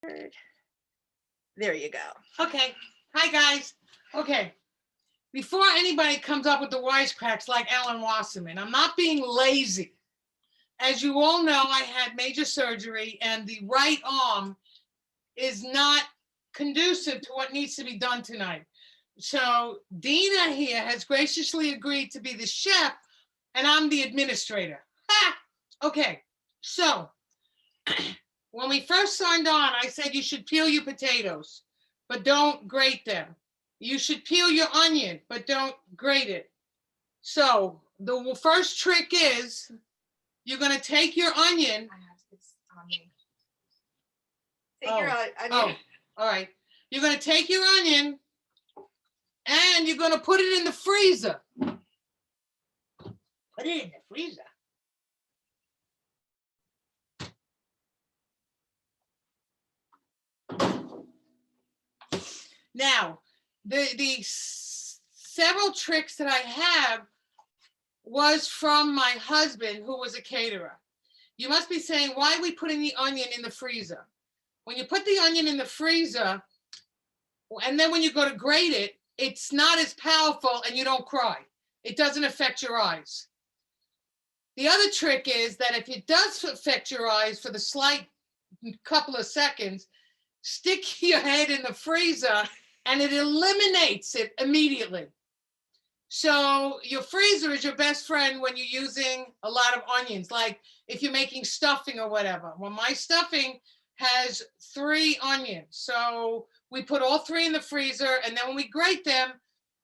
There you go. Okay. Hi, guys. Okay. Before anybody comes up with the wisecracks like Ellen Wasserman, I'm not being lazy. As you all know, I had major surgery and the right arm is not conducive to what needs to be done tonight. So Dina here has graciously agreed to be the chef and I'm the administrator. Ha! Okay, so when we first signed on, I said you should peel your potatoes, but don't grate them. You should peel your onion, but don't grate it. So the first trick is you're gonna take your onion. Take your onion. Oh, all right. You're gonna take your onion and you're gonna put it in the freezer. Put it in the freezer. Now, the several tricks that I have was from my husband, who was a caterer. You must be saying, why are we putting the onion in the freezer? When you put the onion in the freezer, and then when you go to grate it, it's not as powerful and you don't cry. It doesn't affect your eyes. The other trick is that if it does affect your eyes for the slight couple of seconds, stick your head in the freezer and it eliminates it immediately. So your freezer is your best friend when you're using a lot of onions, like if you're making stuffing or whatever. Well, my stuffing has 3 onions. So we put all 3 in the freezer, and then when we grate them,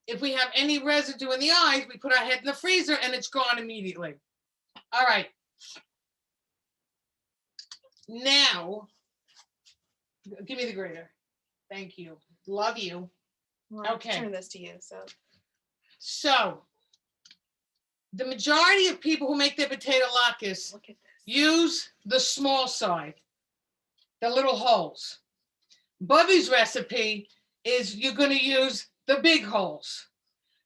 if we have any residue in the eyes, we put our head in the freezer and it's gone immediately. All right. Now, give me the grater. Thank you. Love you. Well, Okay. Turn this to you. So the majority of people who make their potato latkes use the small side, the little holes. Bubby's recipe is you're going to use the big holes.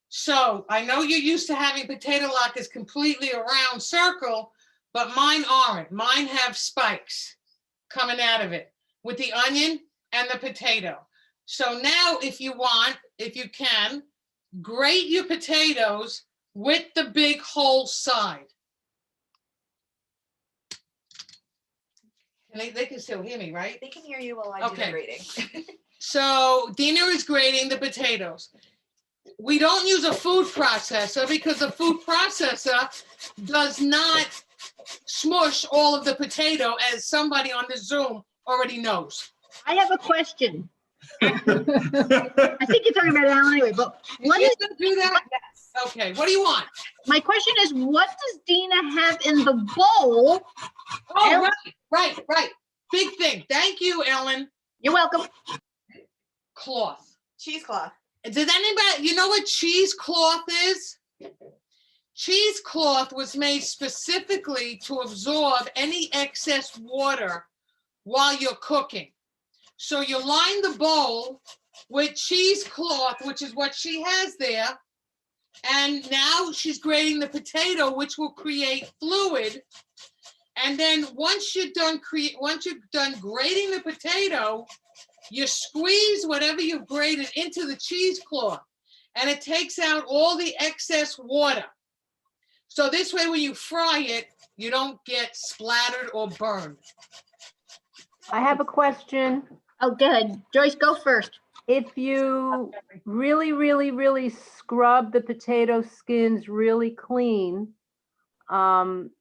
So I know you're used to having potato latkes completely a round circle, but mine aren't. Mine have spikes coming out of it with the onion and the potato. So now if you want, if you can, grate your potatoes with the big hole side. And they can still hear me, right? They can hear you while I do the grating. So Dina is grating the potatoes. We don't use a food processor because the food processor does not smush all of the potato, as somebody on the Zoom already knows. I have a question. I think you're talking about Alan anyway, but what is do that? Yes. Okay, what do you want? My question is, what does Dina have in the bowl? Oh, right. Big thing. Thank you, Ellen. You're welcome. Cloth. Cheesecloth. Does anybody, you know what cheesecloth is? Cheesecloth was made specifically to absorb any excess water while you're cooking. So you line the bowl with cheesecloth, which is what she has there. And now she's grating the potato, which will create fluid. And then once you're done grating the potato, you squeeze whatever you've grated into the cheesecloth, and it takes out all the excess water. So this way, when you fry it, you don't get splattered or burned. I have a question. Oh, go ahead. Joyce, go first. If you really scrub the potato skins really clean, some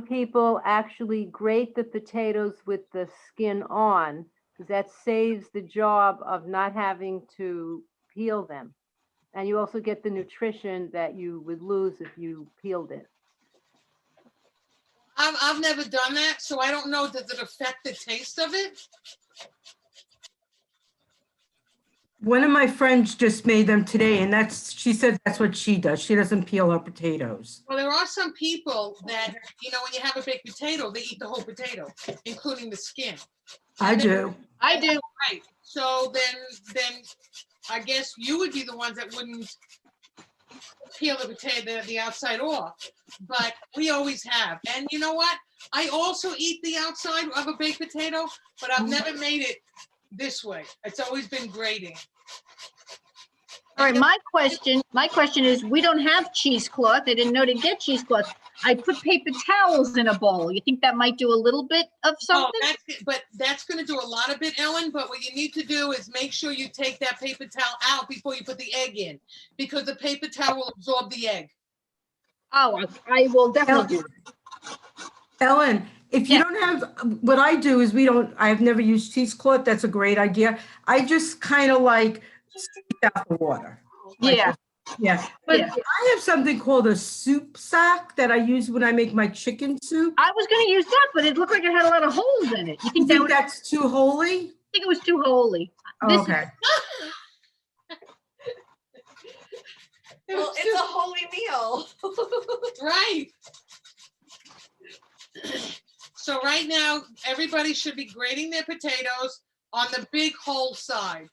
people actually grate the potatoes with the skin on, because that saves the job of not having to peel them. And you also get the nutrition that you would lose if you peeled it. I've never done that, so I don't know. Does it affect the taste of it? One of my friends just made them today, and she said that's what she does. She doesn't peel her potatoes. Well, there are some people that, when you have a baked potato, they eat the whole potato, including the skin. I do. I do. Right. So then I guess you would be the ones that wouldn't peel the potato, the outside off, but we always have. And you know what? I also eat the outside of a baked potato, but I've never made it this way. It's always been grating. All right, my question is, we don't have cheesecloth. I didn't know to get cheesecloth. I put paper towels in a bowl. You think that might do a little bit of Oh, something? that's gonna do a lot of it, Ellen, but what you need to do is make sure you take that paper towel out before you put the egg in, because the paper towel will absorb the egg. Oh, I will definitely do that. Ellen, if you Yeah. don't have, what I do is I've never used cheesecloth. That's a great idea. I just kind of like squeeze out the water. Yeah, Yeah, but Yeah. I have something called a soup sack that I use when I make my chicken soup. I was gonna use that, but it looked like it had a lot of holes in it. You You think that think would, that's too holy? think it was too holy? Oh, This is- okay. Well, it's a holy meal. Right. So right now, everybody should be grating their potatoes on the big hole side.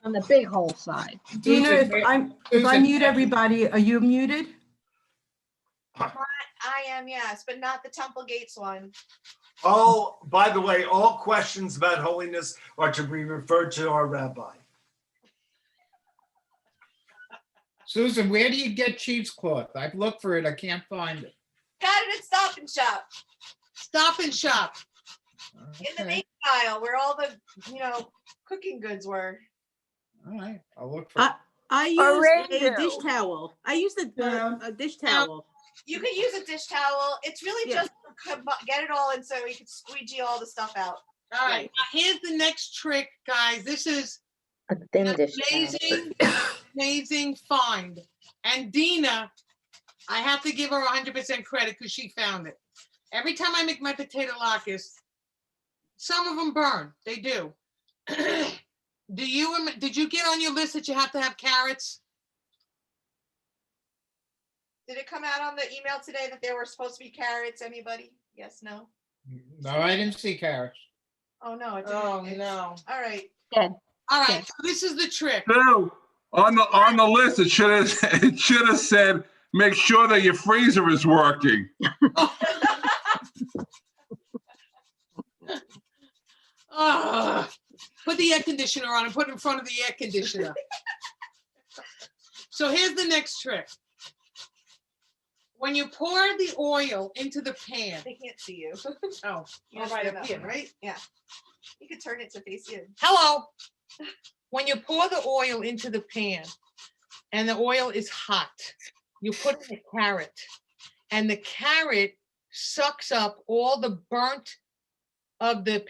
On the big hole side. Dina, if I Susan, mute everybody, are you muted? I am, yes, but not the Temple Gates one. Oh, by the way, all questions about holiness are to be referred to our rabbi. Susan, where do you get cheesecloth? I've looked for it. I can't find it. Got it at Stop and Shop, Stop and Shop. in the Okay, main aisle where all the, cooking goods were. all right, I'll look for it. I use a dish towel. I use a dish towel. You could use a dish towel. It's really Yeah. just to get it all in so you can squeegee all the stuff out. All right, now here's the next trick, guys. This is A thin an dish towel. amazing find. And Dina, I have to give her 100% credit because she found it. Every time I make my potato latkes, some of them burn. They do. Did you get on your list that you have to have carrots? Did it come out on the email today that there were supposed to be carrots? Anybody? Yes, no? No, I didn't see carrots. Oh, no, it didn't. Oh, no. All right. Dead. All right, so this is the trick. No, on the list, it should have said, make sure that your freezer is working. Put the air conditioner on and put it in front of the air conditioner. So here's the next trick. When you pour the oil into the pan, They can't see you. oh, You right stand up up. here, right? You could turn it to face you. Hello. When you pour the oil into the pan and the oil is hot, you put in the carrot and the carrot sucks up all the burnt of the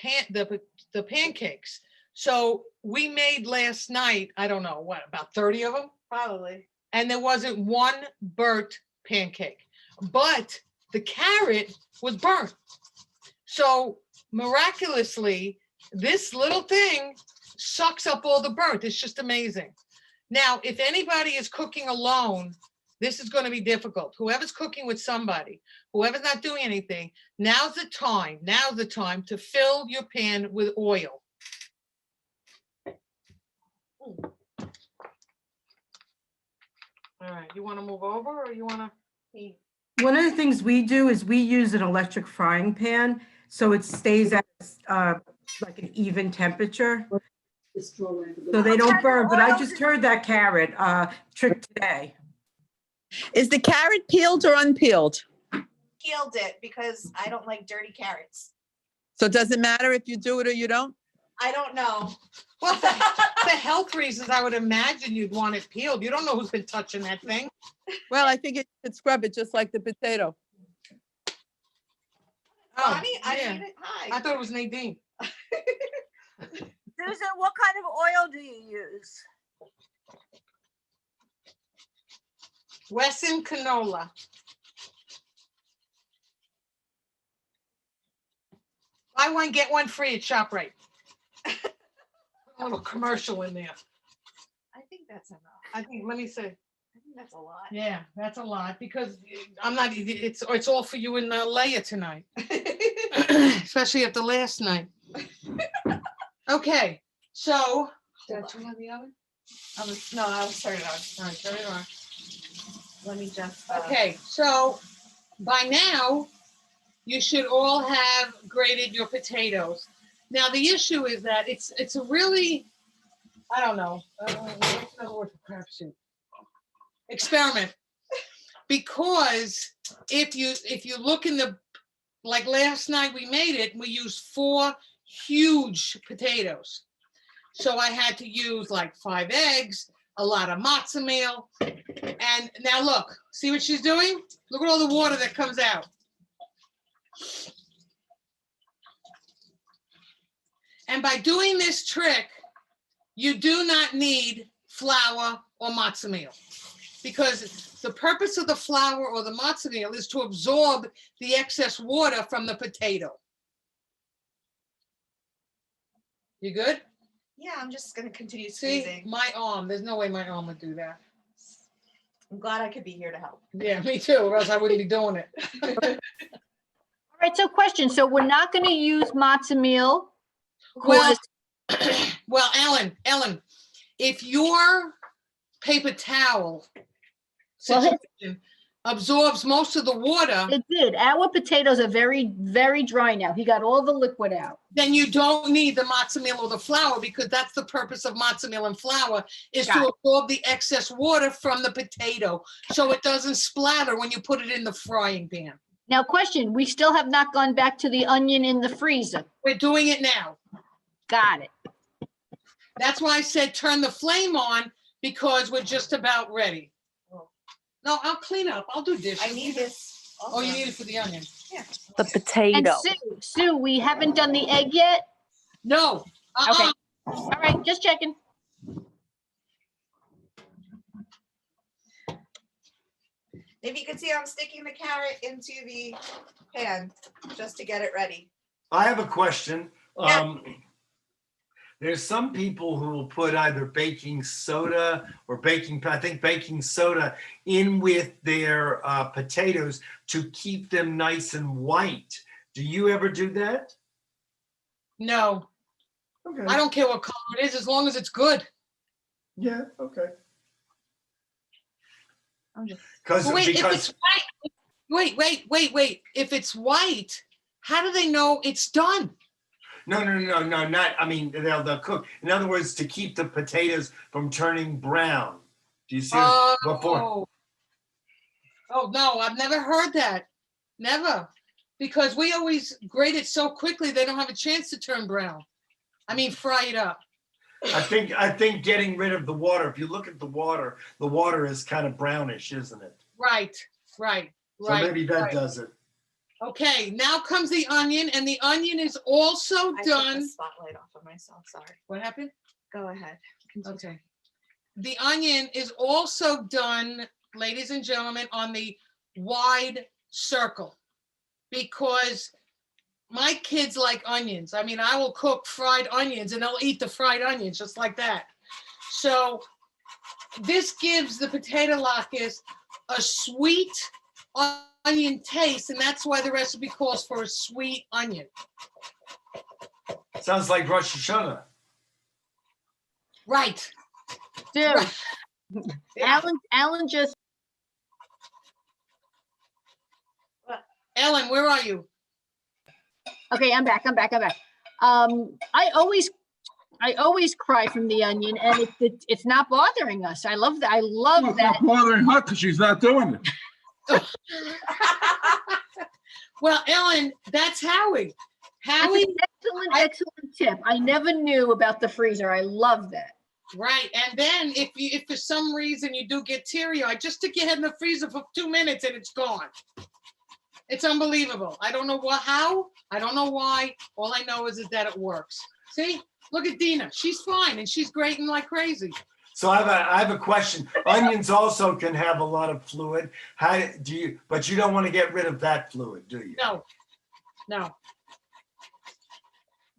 pancakes. So we made last night, I don't know, what, about 30 of them? Probably. And there wasn't one burnt pancake, but the carrot was burnt. So miraculously, this little thing sucks up all the burnt. It's just amazing. Now, if anybody is cooking alone, this is going to be difficult. Whoever's cooking with somebody, whoever's not doing anything, now's the time to fill your pan with oil. All right, you want to move over or you want to? One of the things we do is we use an electric frying pan, so it stays at like an even temperature. So they don't burn, but I just heard that carrot trick today. Is the carrot peeled or unpeeled? Peeled it because I don't like dirty carrots. So does it matter if you do it or you don't? I don't know. Well, for health reasons, I would imagine you'd want it peeled. You don't know who's been touching that thing. Well, I think it could scrub it just like the potato. Oh, Bonnie, I yeah. need it. Hi. I thought it was Nadine. Susan, what kind of oil do you use? Wesson canola. Buy one, get one free at ShopRite. A little commercial in there. I think that's enough. I think, let me see. I think that's a lot. Yeah, that's a lot because I'm not, it's all for you and Leia tonight. Especially after last night. Okay, so. Did I turn on the oven? I was turning it on. All right, turn it on. Let me just. Okay, so by now, you should all have grated your potatoes. Now, the issue is that it's a really, I don't know, what's another word for crapshoot? Experiment. Because if you look in the, like last night we made it, we used 4 huge potatoes. So I had to use like 5 eggs, a lot of matzo meal. And now look, see what she's doing? Look at all the water that comes out. And by doing this trick, you do not need flour or matzo meal, because the purpose of the flour or the matzo meal is to absorb the excess water from the potato. You good? Yeah, I'm just gonna continue See, squeezing. my arm, there's no way my arm would do that. I'm glad I could be here to help. Yeah, me too, or else I wouldn't be doing it. All right, so question, so we're not gonna use matzo meal? Well, because- well, Ellen, if your paper towel Well, situation absorbs most of the water, It did. Our potatoes are very, very dry now. He got all the liquid out. then you don't need the matzo meal or the flour, because that's the purpose of matzo meal and flour, is Got to it. absorb the excess water from the potato, so it doesn't splatter when you put it in the frying pan. Now, question, we still have not gone back to the onion in the freezer. We're doing it now. Got it. That's why I said turn the flame on, because we're just about ready. No, I'll clean up. I'll do dishes. I need this. Oh, you need it for the onion? The And potato. Sue, we haven't done the egg yet? No. Okay. All right, just checking. If you can see, I'm sticking the carrot into the pan just to get it ready. I have a question. Yeah. There's some people who will put either baking soda or I think baking soda in with their potatoes to keep them nice and white. Do you ever do that? No, Okay. I don't care what color it is, as long as it's good. Yeah, okay. But wait, if Because it's white, wait. If it's white, how do they know it's done? no, not, I mean, they'll cook. In other words, to keep the potatoes from turning brown. Do you see it before? Oh, no, I've never heard that. Never. Because we always grate it so quickly, they don't have a chance to turn brown. I mean, fry it up. I think getting rid of the water, if you look at the water is kind of brownish, isn't it? Right. So maybe that does it. Okay, now comes the onion, and the onion is also I took the done. spotlight off of myself, sorry. What happened? Go ahead. Okay. The onion is also done, ladies and gentlemen, on the wide circle, because my kids like onions. I mean, I will cook fried onions and they'll eat the fried onions just like that. So this gives the potato latkes a sweet onion taste, and that's why the recipe calls for a sweet onion. Sounds like Rosh Hashanah. Right. Sue, Yeah. Alan just, Ellen, where are you? okay, I'm back. I always cry from the onion, and it's not bothering us. I love that. I love Well, it's that. not bothering her because she's not doing it. Well, Ellen, that's Howie. That's Howie, an excellent tip. I never knew about the freezer. I love that. right. And then if for some reason you do get teary-eyed, just stick your head in the freezer for 2 minutes and it's gone. It's unbelievable. I don't know how. I don't know why. All I know is that it works. See, look at Dina. She's fine and she's grating like crazy. So I have a question. Onions also can have a lot of fluid. But you don't want to get rid of that fluid, do you? No.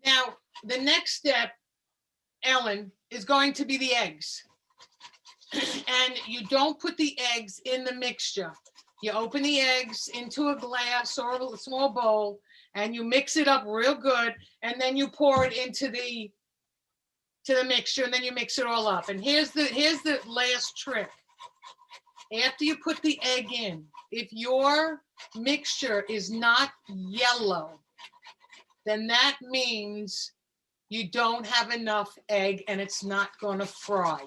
Now, the next step, Ellen, is going to be the eggs. And you don't put the eggs in the mixture. You open the eggs into a glass or a small bowl, and you mix it up real good, and then you pour it into the to the mixture, and then you mix it all up. And here's the last trick. After you put the egg in, if your mixture is not yellow, then that means you don't have enough egg and it's not going to fry.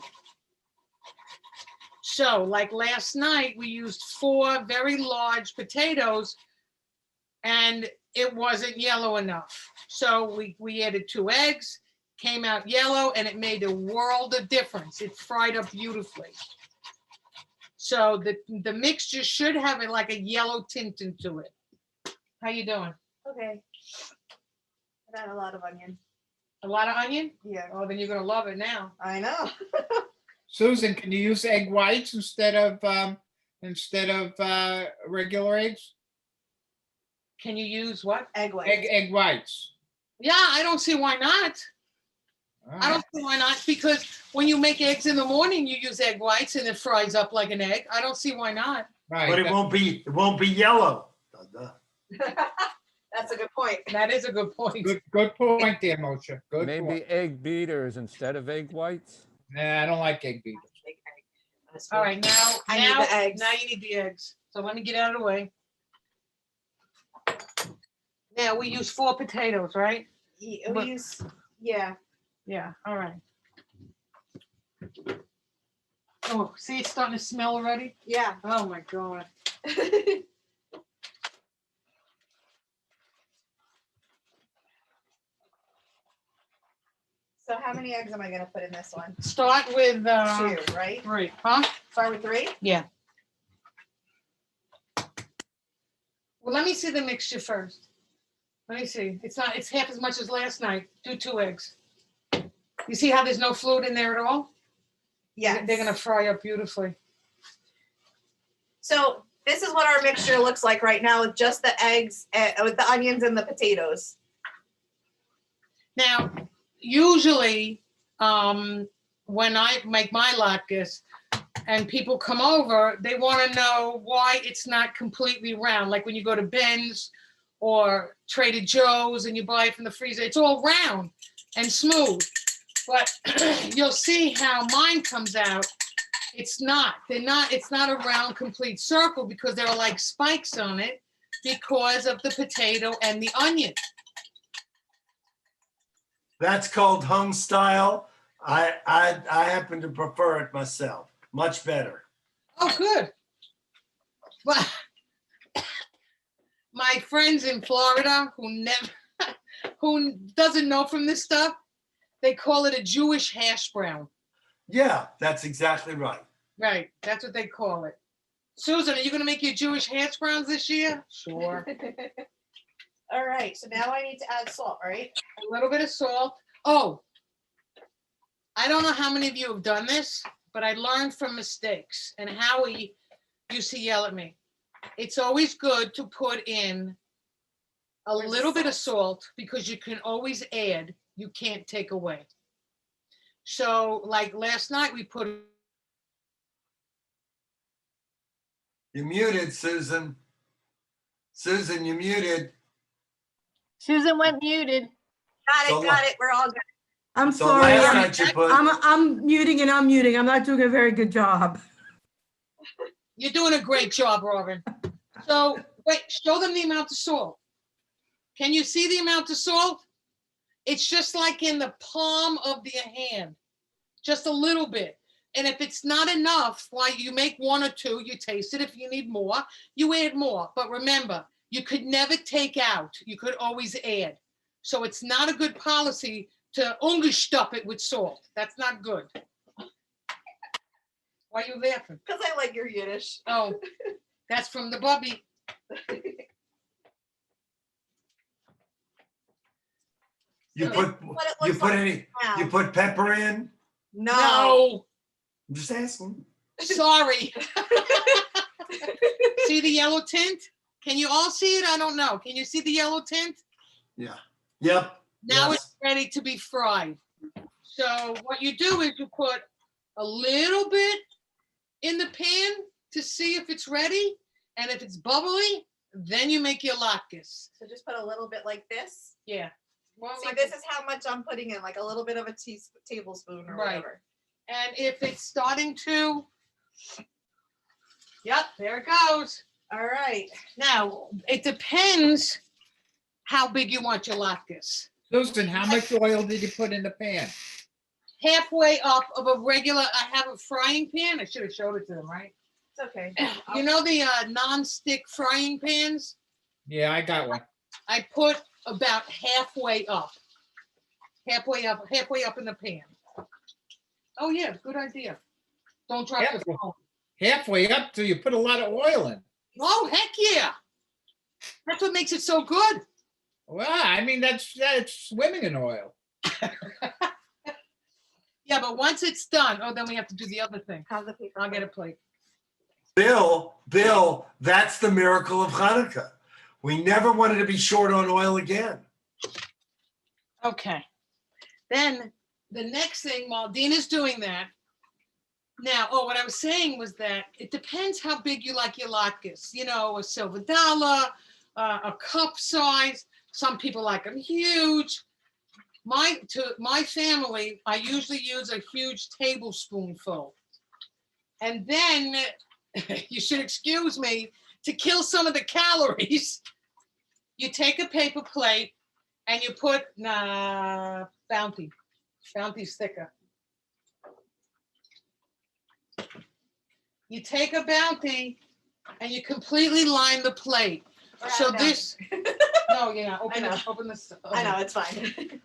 So like last night, we used 4 very large potatoes and it wasn't yellow enough. So we added 2 eggs, came out yellow, and it made a world of difference. It fried up beautifully. So the mixture should have it like a yellow tint into it. How you doing? Okay. I got a lot of onion. A lot of onion? Yeah. Oh, then you're gonna love it now. I know. Susan, can you use egg whites instead of regular eggs? Can you use what? Egg white. Egg whites. Yeah, I don't see why not. I don't see why not, because when you make eggs in the morning, you use egg whites and it fries up like an egg. I don't see why not. Right. But it won't be yellow. That's a good point. That is a good point. Good point there, Moshe. Good Maybe point. egg beaters instead of egg whites? Nah, I don't like egg beaters. All right, now I need the eggs. Now you need the eggs. So let me get out of the way. Now we use 4 potatoes, right? Yeah. Yeah, all right. Oh, see, it's starting to smell already? Yeah. Oh my God. So how many eggs am I gonna put in this one? Start with 2, right? 3, huh? Start with 3? Yeah. Well, let me see the mixture first. Let me see. It's half as much as last night. Do 2 eggs. You see how there's no fluid in there at all? Yeah. They're gonna fry up beautifully. So this is what our mixture looks like right now with just the eggs, with the onions and the potatoes. Now, usually, when I make my latkes and people come over, they want to know why it's not completely round. Like when you go to Ben's or Trader Joe's and you buy it from the freezer, it's all round and smooth. But you'll see how mine comes out. It's not. It's not a round complete circle because there are like spikes on it because of the potato and the onion. That's called home style. I happen to prefer it myself. Much better. Oh, good. Well, my friends in Florida who doesn't know from this stuff, they call it a Jewish hash brown. Yeah, that's exactly right. Right, that's what they call it. Susan, are you gonna make your Jewish hash browns this year? Sure. All right, so now I need to add salt, right? A little bit of salt. Oh, I don't know how many of you have done this, but I learned from mistakes. And Howie used to yell at me. It's always good to put in a little bit of salt because you can always add, you can't take away. So like last night we put. You're muted, Susan. Susan, you're muted. Susan went muted. Got it. We're all good. I'm So sorry. last I'm, night you put, I'm muting and unmuting. I'm not doing a very good job. You're doing a great job, Robin. So wait, show them the amount of salt. Can you see the amount of salt? It's just like in the palm of your hand, just a little bit. And if it's not enough, why you make 1 or 2, you taste it. If you need more, you add more. But remember, you could never take out. You could always add. So it's not a good policy to stuff it with salt. That's not good. Why are you laughing? Because I like your Yiddish. Oh, that's from the bubby. you put What it you looks put like any now. you put pepper in? No. I'm just asking. Sorry. See the yellow tint? Can you all see it? I don't know. Can you see the yellow tint? Yeah. Yep. Now Yes. it's ready to be fried. So what you do is you put a little bit in the pan to see if it's ready. And if it's bubbly, then you make your latkes. So just put a little bit like this. Yeah. Well, See, like- this is how much I'm putting in, like a little bit of a tablespoon or Right. whatever. And if it's starting to, yep, there it goes. All right. Now, it depends how big you want your latkes. Susan, how much oil did you put in the pan? Halfway up of a regular, I have a frying pan. I should have showed it to them, right? It's okay. You know the non-stick frying pans? Yeah, I got one. I put about halfway up. Halfway up in the pan. Oh yeah, good idea. Don't drop the phone. Halfway up till you put a lot of oil in. Oh, heck yeah. That's what makes it so good. Well, I mean, that's swimming in oil. Yeah, but once it's done, oh, then we have to do the other thing. How's the paper? I'll get a plate. Bill, that's the miracle of Hanukkah. We never wanted to be short on oil again. Okay. Then the next thing, while Dina's doing that, now, oh, what I was saying was that it depends how big you like your latkes. You know, a silver dollar, a cup size. Some people like them huge. My family, I usually use a huge tablespoonful. And then, you should excuse me, to kill some of the calories, you take a paper plate and you put Bounty. Bounty's thicker. You take a Bounty and you completely line the plate. So this, no, yeah, open this. I know, it's fine.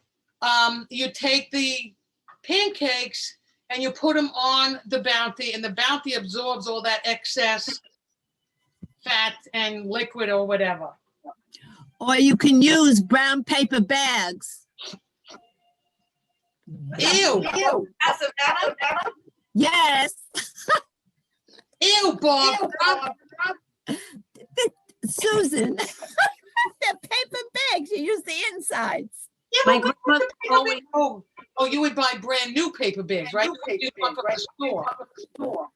You take the pancakes and you put them on the Bounty, and the Bounty absorbs all that excess fat and liquid or whatever. Or you can use brown paper bags. Ew. Yes. Ew, Bob. Susan, they're paper bags. You use the insides. Yeah, My but grandmother always- oh, you would buy brand new paper bags, right? You come from the store.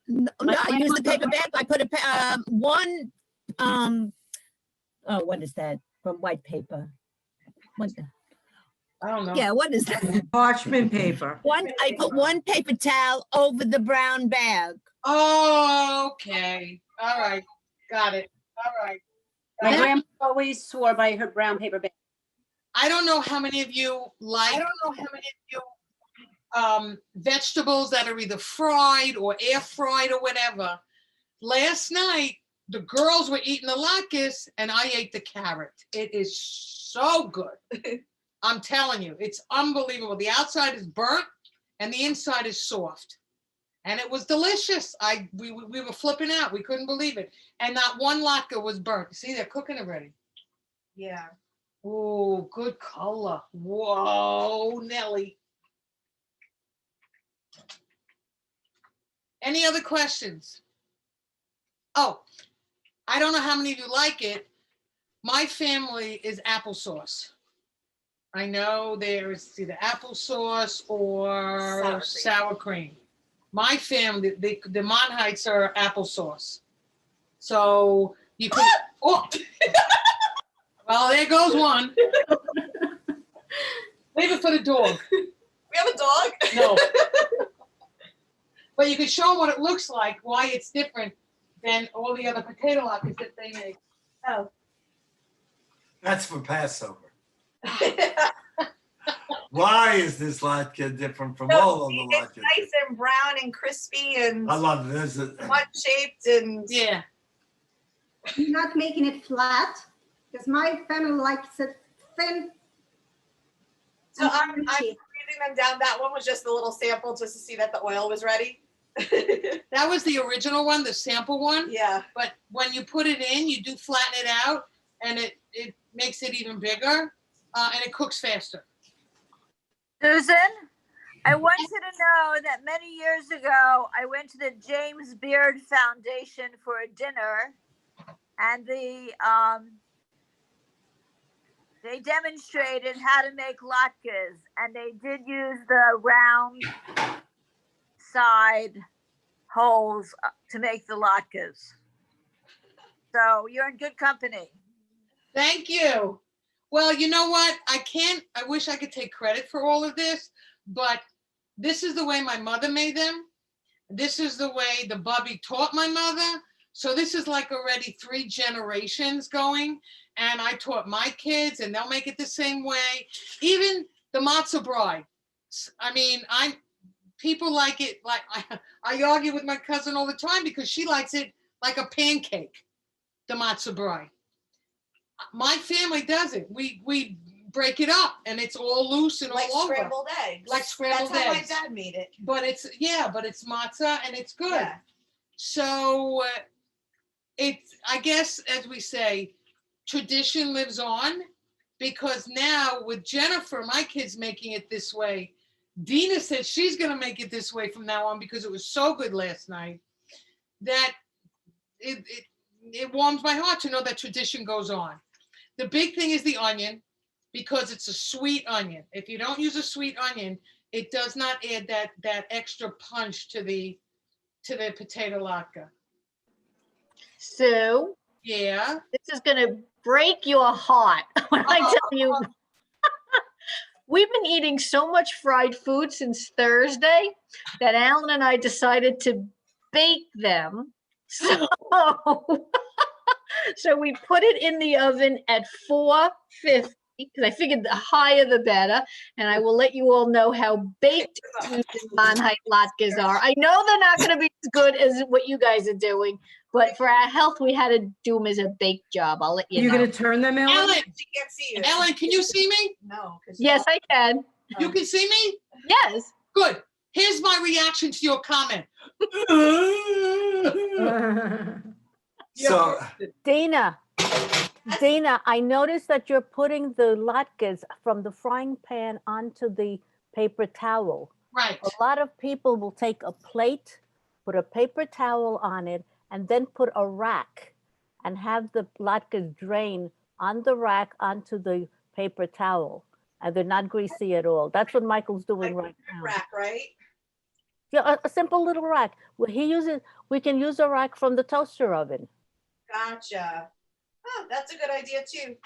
No, I use the paper bag. I put one, oh, what is that? From white paper. What the, I don't know. yeah, what is that? Parchment paper. I put one paper towel over the brown bag. Oh, okay. All right. Got it. All right. My grandma always swore by her brown paper bag. I don't know how many of you like vegetables that are either fried or air fried or whatever. Last night, the girls were eating the latkes and I ate the carrot. It is so good. I'm telling you, it's unbelievable. The outside is burnt and the inside is soft. And it was delicious. We were flipping out. We couldn't believe it. And not one latke was burnt. See, they're cooking already. Yeah. Oh, good color. Whoa, Nelly. Any other questions? Oh, I don't know how many of you like it. My family is applesauce. I know there's either applesauce or sour cream. My family, the Monheits are applesauce. So you can, oh. Well, there goes one. Leave it for the dog. We have a dog? No. But you can show them what it looks like, why it's different than all the other potato latkes that they make. Oh. That's for Passover. Why is this latke different from all of the It's latkes? nice and brown and crispy and I love this. heart shaped and Yeah. You're not making it flat, because my family likes it thin. so I'm freezing them down. That one was just a little sample just to see that the oil was ready. That was the original one, the sample one. Yeah. But when you put it in, you do flatten it out and it makes it even bigger and it cooks faster. Susan, I want you to know that many years ago, I went to the James Beard Foundation for a dinner, and they demonstrated how to make latkes, and they did use the round side holes to make the latkes. So you're in good company. Thank you. Well, you know what? I wish I could take credit for all of this, but this is the way my mother made them. This is the way the Bubby taught my mother. So this is like already 3 generations going. And I taught my kids and they'll make it the same way. Even the matzo bride. I mean, people like it, like I argue with my cousin all the time because she likes it like a pancake, the matzo bride. My family doesn't. We break it up and it's all loose and Like all over. scrambled eggs. Like scrambled That's how eggs. my dad made it. But it's matzah and it's good. Yeah. So I guess, as we say, tradition lives on, because now with Jennifer, my kid's making it this way. Dina said she's going to make it this way from now on because it was so good last night that it warms my heart to know that tradition goes on. The big thing is the onion, because it's a sweet onion. If you don't use a sweet onion, it does not add that extra punch to the potato latke. Sue, Yeah. this is gonna break your heart when I tell you. We've been eating so much fried food since Thursday that Alan and I decided to bake them. So, so we put it in the oven at 450, because I figured the higher the better. And I will let you all know how baked Susan Monheit latkes are. I know they're not going to be as good as what you guys are doing, but for our health, we had to do them as a baked job. I'll let you You're know. gonna turn them, Ellen? Ellen, She can't see you. Ellen, can you see me? No. 'Cause Yes, I can. You can see me? Yes. Good. Here's my reaction to your comment. So, Dana, I noticed that you're putting the latkes from the frying pan onto the paper towel. Right. A lot of people will take a plate, put a paper towel on it, and then put a rack and have the latkes drain on the rack onto the paper towel. And they're not greasy at all. That's what Michael's doing right now. Rack, right? Yeah, a simple little rack. Well, we can use a rack from the toaster oven. Gotcha. Oh, that's a good idea too.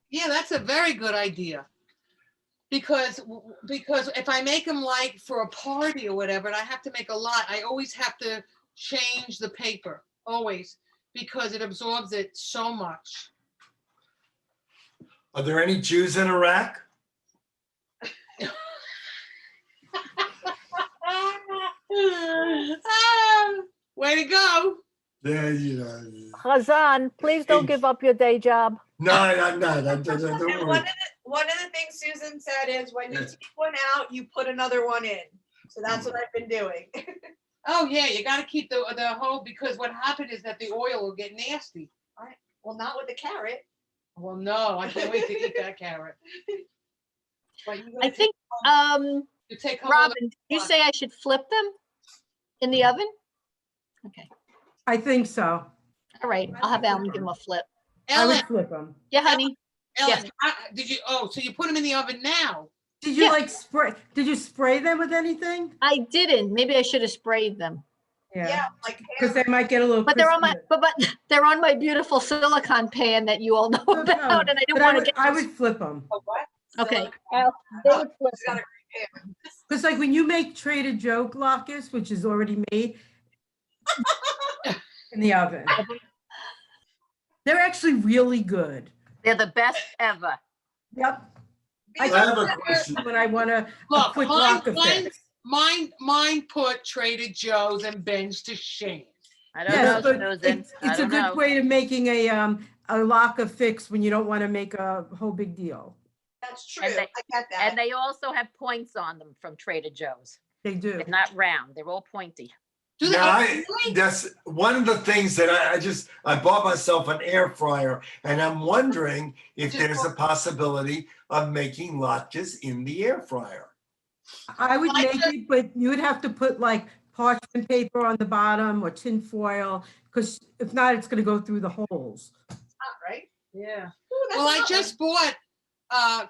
Yeah, that's a very good idea. Because if I make them like for a party or whatever, and I have to make a lot, I always have to change the paper, always, because it absorbs it so much. are there any Jews in Iraq? Way to go. Yeah, you know. Hazan, please don't give up your day job. No, I'm not. Don't And worry. one of the things Susan said is when you Yes. take one out, you put another one in. So that's what I've been doing. Oh yeah, you got to keep the whole, because what happened is that the oil will get nasty. Well, not with the carrot. Well, no, I can't wait to eat that carrot. But you I gotta think, you take home all the- Robin, did you say I should flip them in the oven? Okay, I think so. all right. I'll have Alan give them a flip. I would Ellen, flip them. Yeah, honey. Ellen, Yes. did you? Oh, so you put them in the oven now? Did you Yeah. like spray, did you spray them with anything? I didn't. Maybe I should have sprayed them. Yeah, like Because they might get a little But they're on my, crispy. but they're on my beautiful silicone pan that you all know No, no, about, and I didn't but want to get. I would flip them. Oh, what? Okay. Silicone. They would flip She's got them. a great pan. Because like when you make Trader Joe latkes, which is already made in the oven, they're actually really good. They're the best ever. Yep. I I have do a that question. when I want a Look, quick mine latke fix. put Trader Joe's and Ben's to shame. I don't Yes, know, but Susan. I it's a don't good know. way of making a latke fix when you don't want to make a whole big deal. That's true. And they- I get that. And they also have points on them from Trader Joe's. They do. They're not round. They're all pointy. Do they? Yeah, Really? that's one of the things that I bought myself an air fryer, and I'm wondering if there's a possibility of making latkes in the air fryer. I would make it, but you would have to put like parchment paper on the bottom or tin foil, because if not, it's gonna go through the holes. Not right. Yeah. Ooh, that's Well, I not just bought,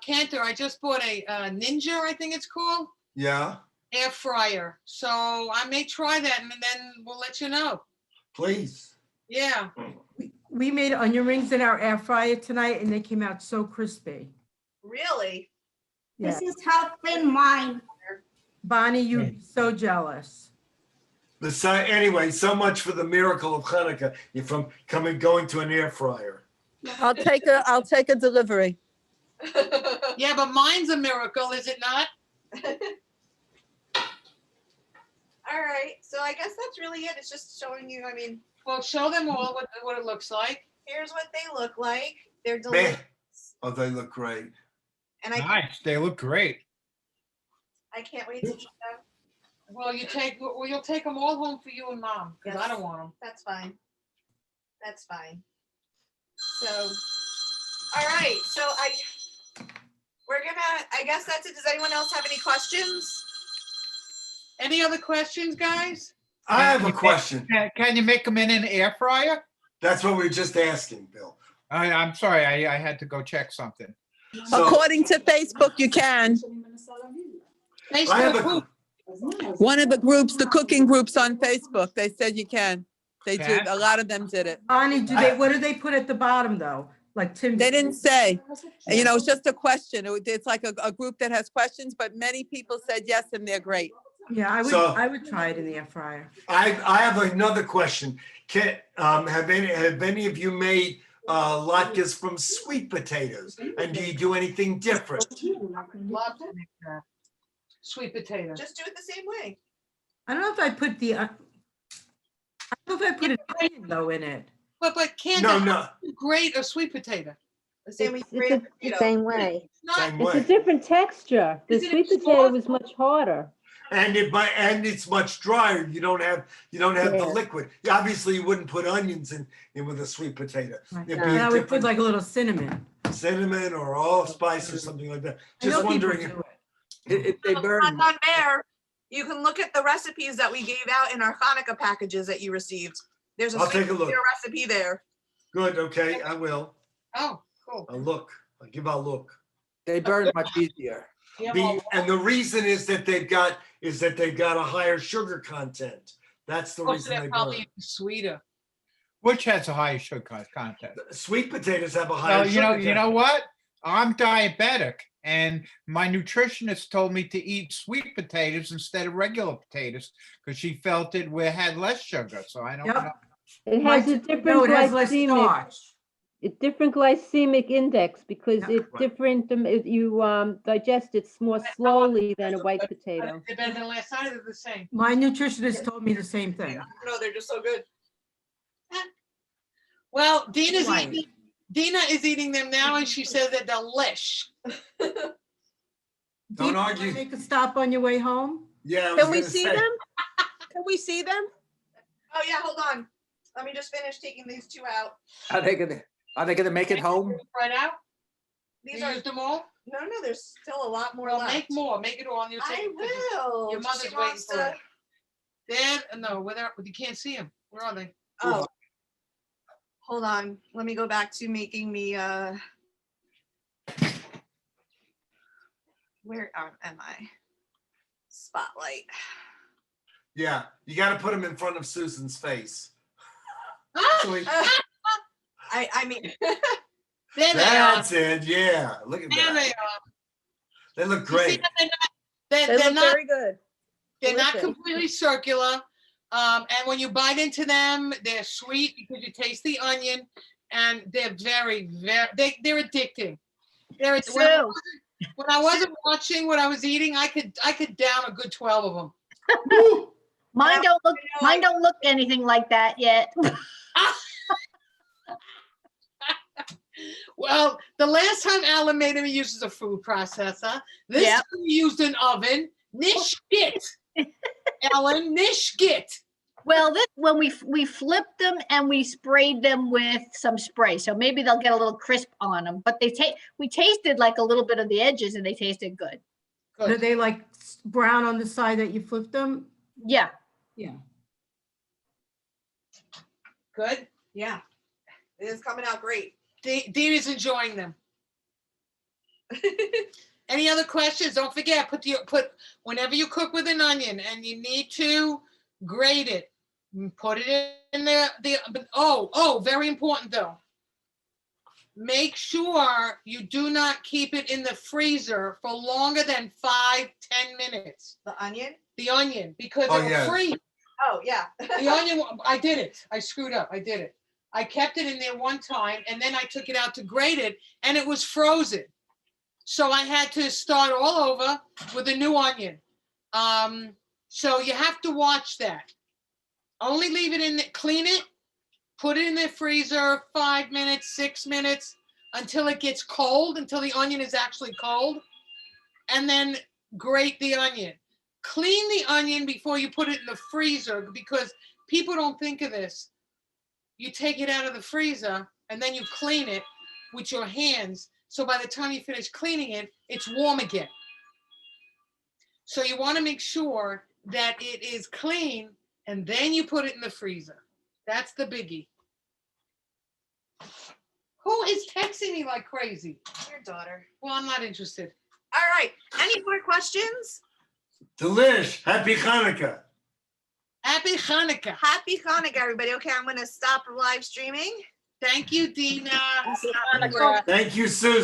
Cantor, I just bought a Ninja, I think it's called, Yeah, air fryer. So I may try that and then we'll let you know. please. Yeah. We made onion rings in our air fryer tonight and they came out so crispy. Really? Yeah. This is how thin mine. Bonnie, you so jealous. Anyway, so much for the miracle of Hanukkah. You're from going to an air fryer. I'll take a delivery. Yeah, but mine's a miracle, is it not? All right, so I guess that's really it. It's just showing you, I mean, Well, show them all what it looks like. here's what they look like. They're Man, delicious. oh, they look great. And I Nice, they look great. can't wait to try them. Well, you'll take them all home for you and mom, because I Yes. don't want them. That's fine. That's fine. So, all right, so I guess that's it. Does anyone else have any questions? Any other questions, guys? I have a question. Can you make them in an air fryer? That's what we were just asking, Bill. I'm sorry, I had to go check something. So, According to Facebook, you can. I have a, One of the groups, the cooking groups on Facebook, they said you can. They did. Can? A lot of them did it. Bonnie, what do they put at the bottom though? Like Tim? They didn't say. You know, it's just a question. It's like a group that has questions, but many people said yes, and they're great. Yeah, I would try it in the air fryer. I have another question. Have any of you made latkes from sweet potatoes? And do you do anything different? Love to make that. Sweet potato. Just do it the same way. I don't know if I put an onion though in it. But Candace, No. great a sweet potato. The same way you It's grate a the potato. Same way. Not Same It's a way. different texture. The Isn't it sweet potato soft? was much harder. And it's much drier. You don't have the Yeah. liquid. Obviously, you wouldn't put onions in with a sweet potato. It'd be And I a would put different like a little cinnamon. cinnamon or allspice or something like that. I know Just people wondering. do it. If they burn, On there, you can look at the recipes that we gave out in our Hanukkah packages that you received. There's a I'll sweet take a look. potato recipe there. Good. Okay, I will. Oh, cool. I'll look. I'll give a look. they burn much easier. And the reason is that they've got a higher sugar content. That's the Also, reason they're they burn. probably sweeter. Which has a higher sugar content? Sweet potatoes have a higher Well, sugar you content. know what? I'm diabetic, and my nutritionist told me to eat sweet potatoes instead of regular potatoes because she felt it had less sugar. So I don't Yep. know. It Mine has a too. different No, it has less glycemic, starch. different glycemic index because Yeah. it's different, you digest it more slowly than a white potato. They're better than last night, they're the same. My nutritionist told me the same thing. No, they're just so good. Well, Dina Right. is eating them now, and she says they're delish. Don't Do you argue. wanna make a stop on your way home? Yeah. I was Can we gonna see say. them? Can we see them? Oh yeah, hold on. Let me just finish taking these two out. Are they gonna make it home? Right out? These You are, used them all? no, there's still a lot more Well, left. make more, make it all, and you'll take I it. 'cause will. Your mother's She waiting wants for to- it. You can't see them. Where are they? Oh. Hold on. Let me go back to making the, where am I? Spotlight. Yeah, you got to put them in front of Susan's face. So he- I mean, There they are. That's it. Yeah, look at There that. they are. They look You see great. that They they're look not, very good. they're not delicious. completely circular. And when you bite into them, they're sweet because you taste the onion, and they're very, they're addicting. Sue. When I wasn't watching what I was eating, I could down a good 12 of them. Mine don't look anything like that yet. Well, the last time Alan made them, he uses a food processor. This Yep. time he used an oven. Nishgit. Alan, nishgit. Well, when we flipped them and we sprayed them with some spray, so maybe they'll get a little crisp on them. But we tasted like a little bit of the edges, and they tasted good. Are they like brown on the side that you flipped them? Yeah. Yeah. Good. yeah, it is coming out great. Dina's enjoying them. Any other questions? Don't forget, put whenever you cook with an onion and you need to grate it, Put it in very important though. Make sure you do not keep it in the freezer for longer than 5-10 minutes. The onion? The onion, because Oh, it'll yes. freeze. Oh, yeah. The onion, I did it. I screwed up. I did it. I kept it in there one time and then I took it out to grate it and it was frozen. So I had to start all over with a new onion. So you have to watch that. Only leave it in, clean it, put it in the freezer 5 minutes, 6 minutes, until it gets cold, until the onion is actually cold, and then grate the onion. Clean the onion before you put it in the freezer, because people don't think of this. You take it out of the freezer and then you clean it with your hands. So by the time you finish cleaning it, it's warm again. So you want to make sure that it is clean and then you put it in the freezer. That's the biggie. Who is texting me like crazy? Your daughter. Well, I'm not interested. All right. Any more questions? Delish, happy Hanukkah. Happy Hanukkah. Happy Hanukkah, everybody. Okay, I'm going to stop live streaming. Thank you, Dina. Thank you, Susan.